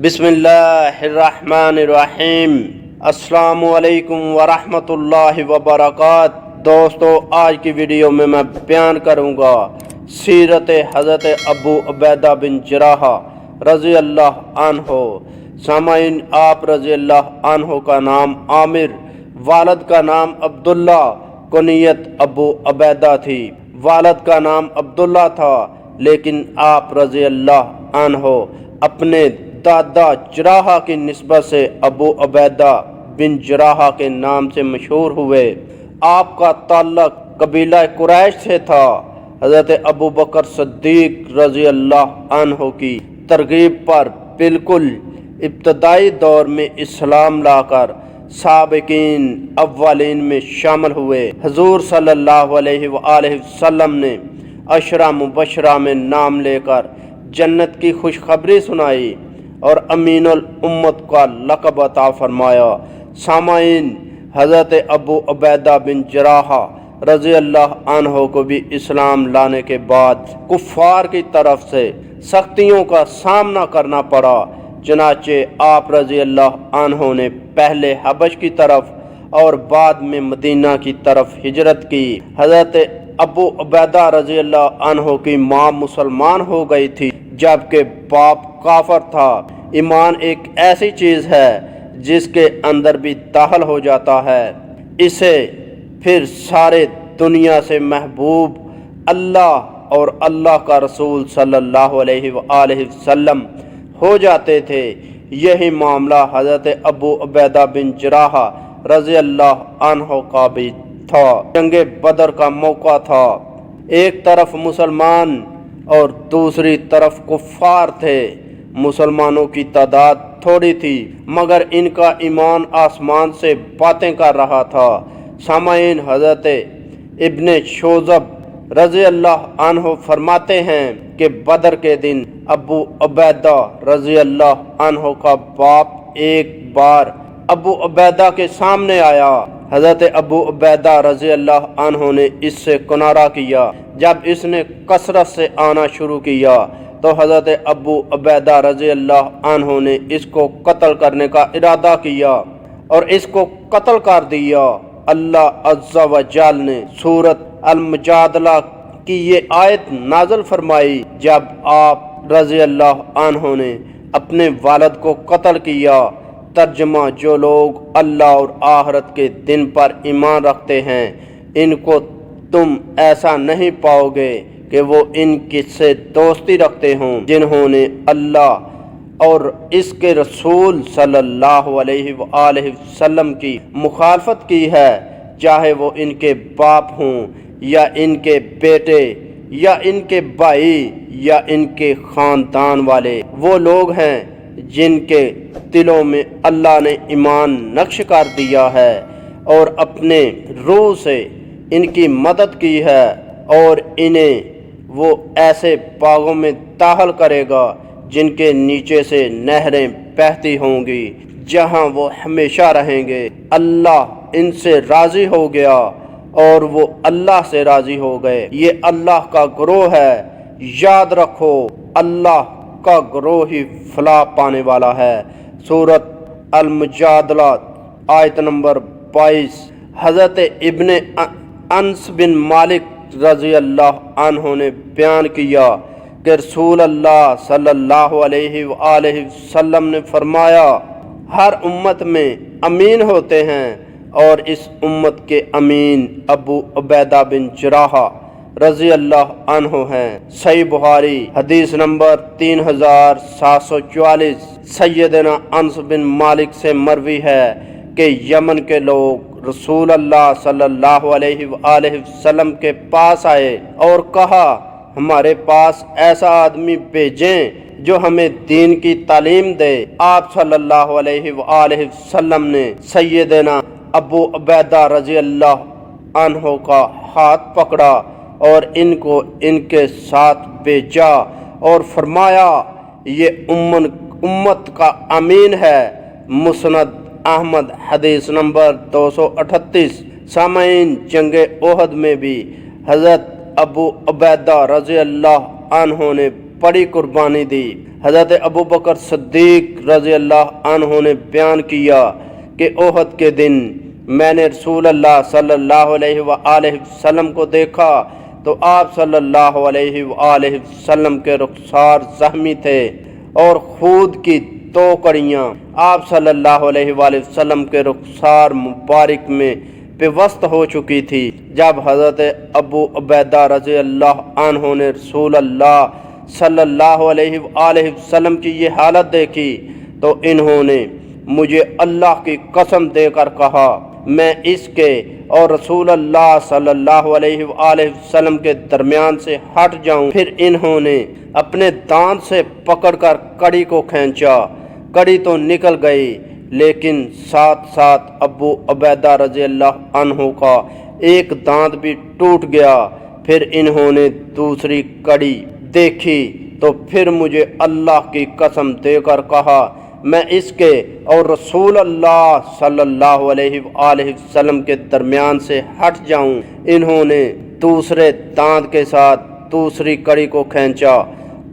بسم اللہ الرحمن الرحیم۔ السلام علیکم ورحمۃ اللہ وبرکاتہ۔ دوستو، آج کی ویڈیو میں بیان کروں گا سیرت حضرت ابو عبیدہ بن جراح رضی اللہ عنہ۔ سامعین، آپ رضی اللہ عنہ کا نام عامر، والد کا نام عبداللہ، کنیت ابو عبیدہ تھی۔ والد کا نام عبداللہ تھا، لیکن آپ رضی اللہ عنہ اپنے دادا جراح کی نسبت سے ابو عبیدہ بن جراح کے نام سے مشہور ہوئے۔ آپ کا تعلق قبیلہ قریش سے تھا۔ حضرت ابو بکر صدیق رضی اللہ عنہ کی ترغیب پر بالکل ابتدائی دور میں اسلام لا کر سابقین اولین میں شامل ہوئے۔ حضور صلی اللہ علیہ وآلہ وسلم نے عشرہ مبشرہ میں نام لے کر جنت کی خوشخبری سنائی اور امین الامت کا لقب عطا فرمایا۔ سامعین، حضرت ابو عبیدہ بن جراح رضی اللہ عنہ کو بھی اسلام لانے کے بعد کفار کی طرف سے سختیوں کا سامنا کرنا پڑا۔ چنانچہ آپ رضی اللہ عنہ نے پہلے حبش کی طرف اور بعد میں مدینہ کی طرف ہجرت کی۔ حضرت ابو عبیدہ رضی اللہ عنہ کی ماں مسلمان ہو گئی تھی، جبکہ باپ کافر تھا۔ ایمان ایک ایسی چیز ہے جس کے اندر بھی داخل ہو جاتا ہے، اسے پھر سارے دنیا سے محبوب اللہ اور اللہ کا رسول صلی اللہ علیہ وآلہ وسلم ہو جاتے تھے۔ یہی معاملہ حضرت ابو عبیدہ بن جراح رضی اللہ عنہ کا بھی تھا۔ جنگ بدر کا موقع تھا، ایک طرف مسلمان اور دوسری طرف کفار تھے۔ مسلمانوں کی تعداد تھوڑی تھی، مگر ان کا ایمان آسمان سے باتیں کر رہا تھا۔ سامعین، حضرت ابن شوذب رضی اللہ عنہ فرماتے ہیں کہ بدر کے دن ابو عبیدہ رضی اللہ عنہ کا باپ ایک بار ابو عبیدہ کے سامنے آیا۔ حضرت ابو عبیدہ رضی اللہ عنہ نے اس سے کنارہ کیا۔ جب اس نے کثرت سے آنا شروع کیا تو حضرت ابو عبیدہ رضی اللہ عنہ نے اس کو قتل کرنے کا ارادہ کیا اور اس کو قتل کر دیا۔ اللہ عز و جل نے سورۃ المجادلہ کی یہ آیت نازل فرمائی جب آپ رضی اللہ عنہ نے اپنے والد کو قتل کیا۔ ترجمہ: جو لوگ اللہ اور آخرت کے دن پر ایمان رکھتے ہیں، ان کو تم ایسا نہیں پاؤ گے کہ وہ ان کی سے دوستی رکھتے ہوں جنہوں نے اللہ اور اس کے رسول صلی اللہ علیہ وآلہ وسلم کی مخالفت کی ہے، چاہے وہ ان کے باپ ہوں یا ان کے بیٹے یا ان کے بھائی یا ان کے خاندان والے۔ وہ لوگ ہیں جن کے دلوں میں اللہ نے ایمان نقش کر دیا ہے اور اپنے روح سے ان کی مدد کی ہے، اور انہیں وہ ایسے باغوں میں داخل کرے گا جن کے نیچے سے نہریں بہتی ہوں گی، جہاں وہ ہمیشہ رہیں گے۔ اللہ ان سے راضی ہو گیا اور وہ اللہ سے راضی ہو گئے۔ یہ اللہ کا گروہ ہے، یاد رکھو اللہ کا گروہ ہی فلاح پانے والا ہے۔ سورۃ المجادلہ آیت نمبر 22۔ حضرت ابن انس بن مالک رضی اللہ عنہ نے بیان کیا کہ رسول اللہ صلی اللہ علیہ وآلہ وسلم نے فرمایا، ہر امت میں امین ہوتے ہیں اور اس امت کے امین ابو عبیدہ بن جراح رضی اللہ عنہ ہیں۔ صحیح بخاری حدیث نمبر 3744۔ سیدنا انس بن مالک سے مروی ہے کہ یمن کے لوگ رسول اللہ صلی اللہ علیہ وآلہ وسلم کے پاس آئے اور کہا، ہمارے پاس ایسا آدمی بھیجیں جو ہمیں دین کی تعلیم دے۔ آپ صلی اللہ علیہ وآلہ وسلم نے سیدنا ابو عبیدہ رضی اللہ عنہ کا ہاتھ پکڑا اور ان کو ان کے ساتھ بھیجا اور فرمایا، یہ امت کا امین ہے۔ مسند احمد حدیث نمبر 238۔ سامعین، جنگ احد میں بھی حضرت ابو عبیدہ رضی اللہ عنہ نے بڑی قربانی دی۔ حضرت ابو بکر صدیق رضی اللہ عنہ نے بیان کیا کہ احد کے دن میں نے رسول اللہ صلی اللہ علیہ وآلہ وسلم کو دیکھا تو آپ صلی اللہ علیہ وآلہ وسلم کے رخسار زخمی تھے اور خود کی 2 کڑیاں آپ صلی اللہ علیہ وآلہ وسلم کے رخسار مبارک میں پیوست ہو چکی تھی۔ جب حضرت ابو عبیدہ رضی اللہ عنہ نے رسول اللہ صلی اللہ علیہ وآلہ وسلم کی یہ حالت دیکھی تو انہوں نے مجھے اللہ کی قسم دے کر کہا میں اس کے اور رسول اللہ صلی اللہ علیہ وآلہ وسلم کے درمیان سے ہٹ جاؤں۔ پھر انہوں نے اپنے دانت سے پکڑ کر کڑی کو کھینچا، کڑی تو نکل گئی لیکن ساتھ ساتھ ابو عبیدہ رضی اللہ عنہ کا ایک دانت بھی ٹوٹ گیا۔ پھر انہوں نے دوسری کڑی دیکھی تو پھر مجھے اللہ کی قسم دے کر کہا میں اس کے اور رسول اللہ صلی اللہ علیہ وآلہ وسلم کے درمیان سے ہٹ جاؤں۔ انہوں نے دوسرے دانت کے ساتھ دوسری کڑی کو کھینچا،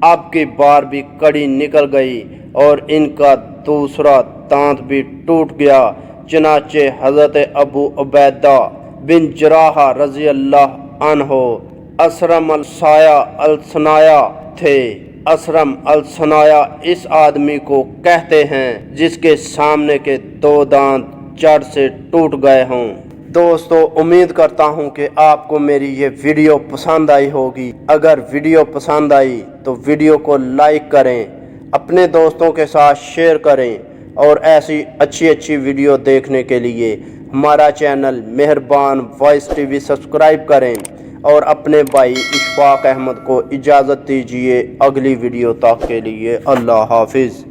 اب کی بار بھی کڑی نکل گئی اور ان کا دوسرا دانت بھی ٹوٹ گیا۔ چنانچہ حضرت ابو عبیدہ بن جراح رضی اللہ عنہ اسرم السایہ الثنایا تھے۔ اسرم الثنایا اس آدمی کو کہتے ہیں جس کے سامنے کے 2 دانت جڑ سے ٹوٹ گئے ہوں۔ دوستو امید کرتا ہوں کہ آپ کو میری یہ ویڈیو پسند آئی ہوگی۔ اگر ویڈیو پسند آئی تو ویڈیو کو لائک کریں، اپنے دوستوں کے ساتھ شیئر کریں اور ایسی اچھی ویڈیو دیکھنے کے لیے ہمارا چینل مہربان وائس ٹی وی سبسکرائب کریں اور اپنے بھائی اشفاق احمد کو اجازت دیجیے اگلی ویڈیو تک کے لیے اللہ حافظ۔